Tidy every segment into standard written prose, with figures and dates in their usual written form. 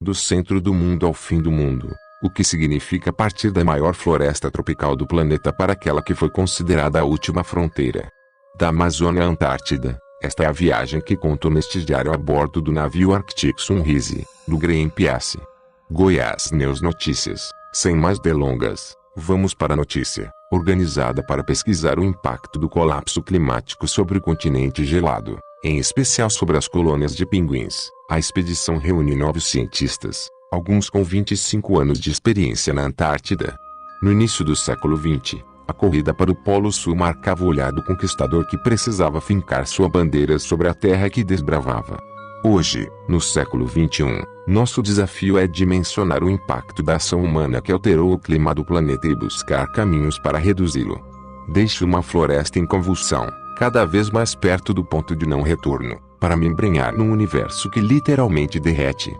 do centro do mundo ao fim do mundo, o que significa partir da maior floresta tropical do planeta para aquela que foi considerada a última fronteira. Da Amazônia à Antártida, esta é a viagem que conto neste diário a bordo do navio Arctic Sunrise, do Greenpeace. Goiás News Notícias. Sem mais delongas, vamos para a notícia, organizada para pesquisar o impacto do colapso climático sobre o continente gelado, em especial sobre as colônias de pinguins. A expedição reúne 9 cientistas, alguns com 25 anos de experiência na Antártida. No início do século XX, a corrida para o Polo Sul marcava o olhar do conquistador que precisava fincar sua bandeira sobre a terra que desbravava. Hoje, no século XXI, nosso desafio é dimensionar o impacto da ação humana que alterou o clima do planeta e buscar caminhos para reduzi-lo. Deixe uma floresta em convulsão, cada vez mais perto do ponto de não retorno, para me embrenhar num universo que literalmente derrete.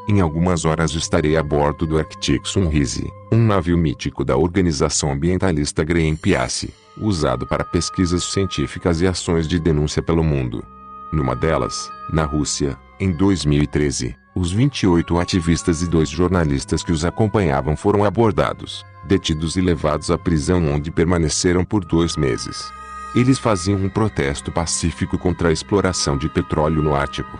Em algumas horas estarei a bordo do Arctic Sunrise, um navio mítico da organização ambientalista Greenpeace, usado para pesquisas científicas e ações de denúncia pelo mundo. Numa delas, na Rússia, em 2013, os 28 ativistas e 2 jornalistas que os acompanhavam foram abordados, detidos e levados à prisão onde permaneceram por 2 meses. Eles faziam um protesto pacífico contra a exploração de petróleo no Ártico.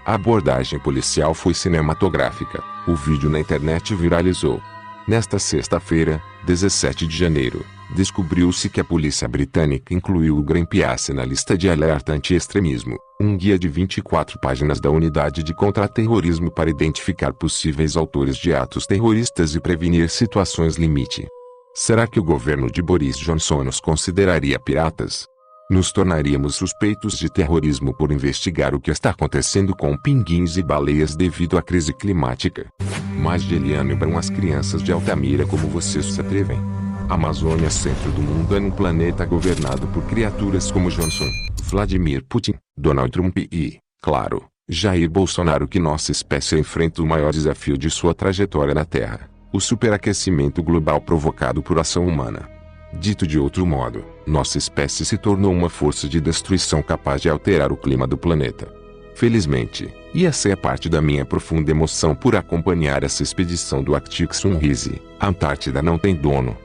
A abordagem policial foi cinematográfica, o vídeo na internet viralizou. Nesta sexta-feira, 17 de janeiro, descobriu-se que a polícia britânica incluiu o Greenpeace na lista de alerta anti-extremismo, um guia de 24 páginas da Unidade de Contra-Terrorismo para identificar possíveis autores de atos terroristas e prevenir situações limite. Será que o governo de Boris Johnson nos consideraria piratas? Nos tornaríamos suspeitos de terrorismo por investigar o que está acontecendo com pinguins e baleias devido à crise climática. Mas de Eliane Brum, as crianças de Altamira, como vocês se atrevem? A Amazônia, centro do mundo, é um planeta governado por criaturas como Johnson, Vladimir Putin, Donald Trump e, claro, Jair Bolsonaro, que nossa espécie enfrenta o maior desafio de sua trajetória na Terra, o superaquecimento global provocado por ação humana. Dito de outro modo, nossa espécie se tornou uma força de destruição capaz de alterar o clima do planeta. Felizmente, e essa é parte da minha profunda emoção por acompanhar essa expedição do Arctic Sunrise, a Antártida não tem dono.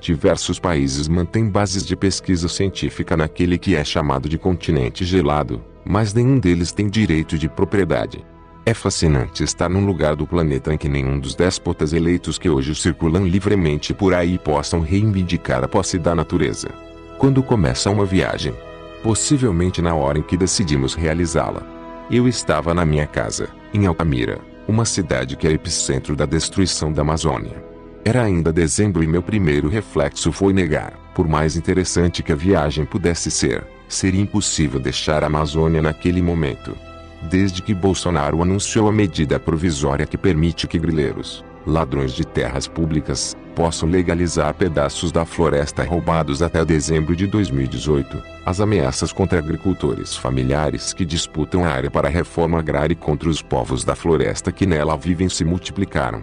Diversos países mantêm bases de pesquisa científica naquele que é chamado de continente gelado, mas nenhum deles tem direito de propriedade. É fascinante estar num lugar do planeta em que nenhum dos déspotas eleitos que hoje circulam livremente por aí possam reivindicar a posse da natureza. Quando começa uma viagem, possivelmente na hora em que decidimos realizá-la, eu estava na minha casa, em Altamira, uma cidade que é epicentro da destruição da Amazônia. Era ainda dezembro e meu primeiro reflexo foi negar, por mais interessante que a viagem pudesse ser, seria impossível deixar a Amazônia naquele momento. Desde que Bolsonaro anunciou a medida provisória que permite que grileiros, ladrões de terras públicas, possam legalizar pedaços da floresta roubados até dezembro de 2018, as ameaças contra agricultores familiares que disputam a área para a reforma agrária e contra os povos da floresta que nela vivem se multiplicaram.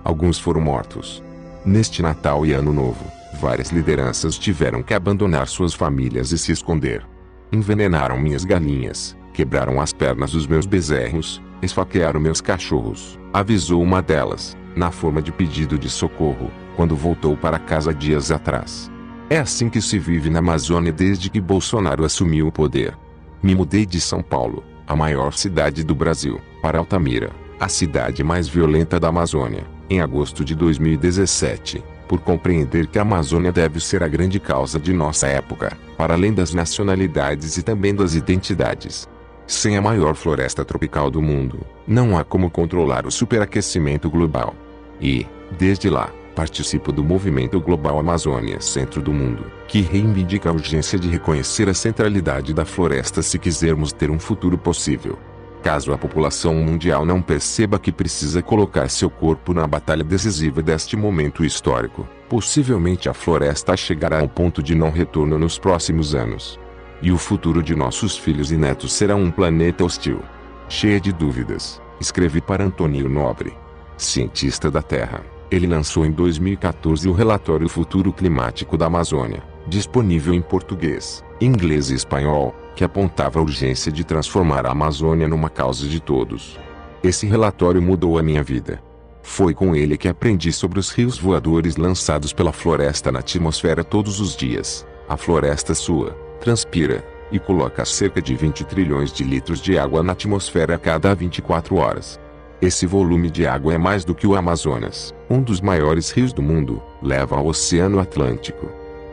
Alguns foram mortos. Neste Natal e Ano Novo, várias lideranças tiveram que abandonar suas famílias e se esconder. Envenenaram minhas galinhas, quebraram as pernas dos meus bezerros, esfaquearam meus cachorros, avisou uma delas, na forma de pedido de socorro, quando voltou para casa dias atrás. É assim que se vive na Amazônia desde que Bolsonaro assumiu o poder. Me mudei de São Paulo, a maior cidade do Brasil, para Altamira, a cidade mais violenta da Amazônia, em agosto de 2017, por compreender que a Amazônia deve ser a grande causa de nossa época, para além das nacionalidades e também das identidades. Sem a maior floresta tropical do mundo, não há como controlar o superaquecimento global. E, desde lá, participo do movimento global Amazônia Centro do Mundo, que reivindica a urgência de reconhecer a centralidade da floresta se quisermos ter um futuro possível. Caso a população mundial não perceba que precisa colocar seu corpo na batalha decisiva deste momento histórico, possivelmente a floresta chegará ao ponto de não retorno nos próximos anos. E o futuro de nossos filhos e netos será um planeta hostil. Cheia de dúvidas, escrevi para Antônio Nobre, cientista da Terra. Ele lançou em 2014 o relatório Futuro Climático da Amazônia, disponível em português, inglês e espanhol, que apontava a urgência de transformar a Amazônia numa causa de todos. Esse relatório mudou a minha vida. Foi com ele que aprendi sobre os rios voadores lançados pela floresta na atmosfera todos os dias. A floresta sua, transpira, e coloca cerca de 20 trilhões de litros de água na atmosfera a cada 24 horas. Esse volume de água é mais do que o Amazonas, um dos maiores rios do mundo, leva ao Oceano Atlântico.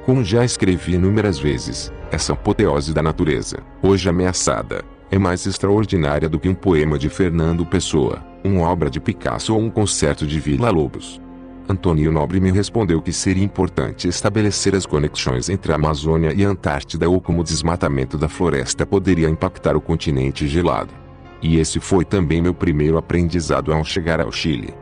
Como já escrevi inúmeras vezes, essa apoteose da natureza, hoje ameaçada, é mais extraordinária do que um poema de Fernando Pessoa, uma obra de Picasso ou um concerto de Villa-Lobos. Antônio Nobre me respondeu que seria importante estabelecer as conexões entre a Amazônia e a Antártida ou como o desmatamento da floresta poderia impactar o continente gelado. E esse foi também meu primeiro aprendizado ao chegar ao Chile.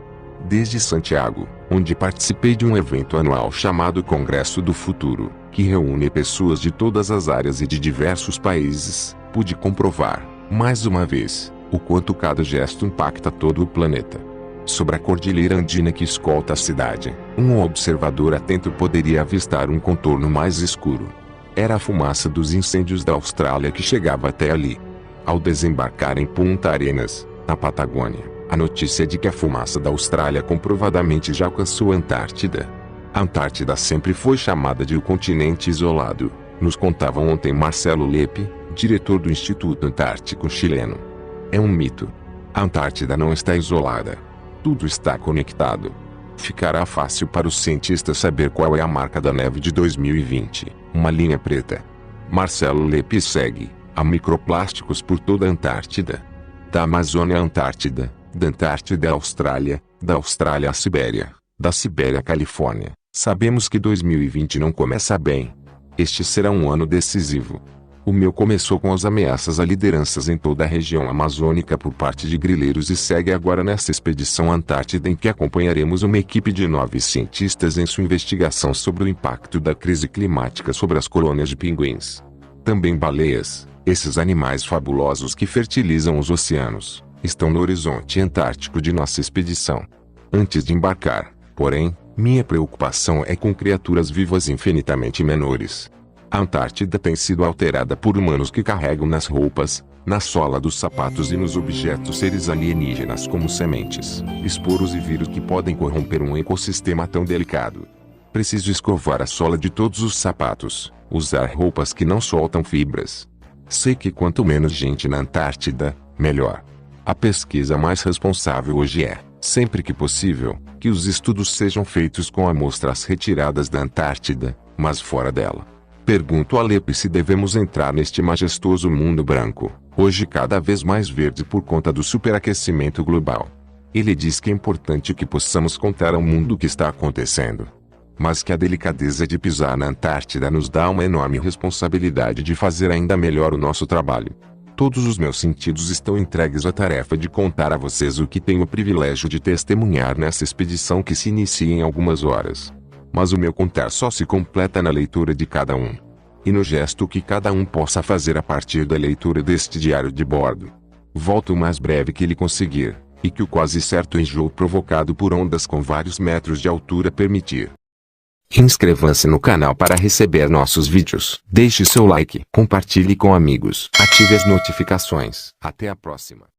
Desde Santiago, onde participei de um evento anual chamado Congresso do Futuro, que reúne pessoas de todas as áreas e de diversos países, pude comprovar, mais uma vez, o quanto cada gesto impacta todo o planeta. Sobre a cordilheira andina que escolta a cidade, um observador atento poderia avistar um contorno mais escuro. Era a fumaça dos incêndios da Austrália que chegava até ali. Ao desembarcar em Punta Arenas, na Patagônia, a notícia de que a fumaça da Austrália comprovadamente já alcançou a Antártida. A Antártida sempre foi chamada de o continente isolado, nos contava ontem Marcelo Lepe, diretor do Instituto Antártico chileno. É um mito. A Antártida não está isolada. Tudo está conectado. Ficará fácil para os cientistas saber qual é a marca da neve de 2020, uma linha preta. Marcelo Lepe segue. Há microplásticos por toda a Antártida. Da Amazônia à Antártida, da Antártida à Austrália, da Austrália à Sibéria, da Sibéria à Califórnia. Sabemos que 2020 não começa bem. Este será um ano decisivo. O meu começou com as ameaças a lideranças em toda a região amazônica por parte de grileiros e segue agora nessa expedição Antártida em que acompanharemos uma equipe de 9 cientistas em sua investigação sobre o impacto da crise climática sobre as colônias de pinguins. Também baleias, esses animais fabulosos que fertilizam os oceanos, estão no horizonte antártico de nossa expedição. Antes de embarcar, porém, minha preocupação é com criaturas vivas infinitamente menores. A Antártida tem sido alterada por humanos que carregam nas roupas, na sola dos sapatos e nos objetos seres alienígenas como sementes, esporos e vírus que podem corromper um ecossistema tão delicado. Preciso escovar a sola de todos os sapatos, usar roupas que não soltam fibras. Sei que quanto menos gente na Antártida, melhor. A pesquisa mais responsável hoje é, sempre que possível, que os estudos sejam feitos com amostras retiradas da Antártida, mas fora dela. Pergunto a Lepe se devemos entrar neste majestoso mundo branco, hoje cada vez mais verde por conta do superaquecimento global. Ele diz que é importante que possamos contar ao mundo o que está acontecendo. Mas que a delicadeza de pisar na Antártida nos dá uma enorme responsabilidade de fazer ainda melhor o nosso trabalho. Todos os meus sentidos estão entregues à tarefa de contar a vocês o que tenho o privilégio de testemunhar nessa expedição que se inicia em algumas horas. Mas o meu contar só se completa na leitura de cada um. E no gesto que cada um possa fazer a partir da leitura deste diário de bordo. Volto o mais breve que ele conseguir, e que o quase certo enjoo provocado por ondas com vários metros de altura permitir. Inscreva-se no canal para receber nossos vídeos. Deixe seu like, compartilhe com amigos, ative as notificações. Até a próxima.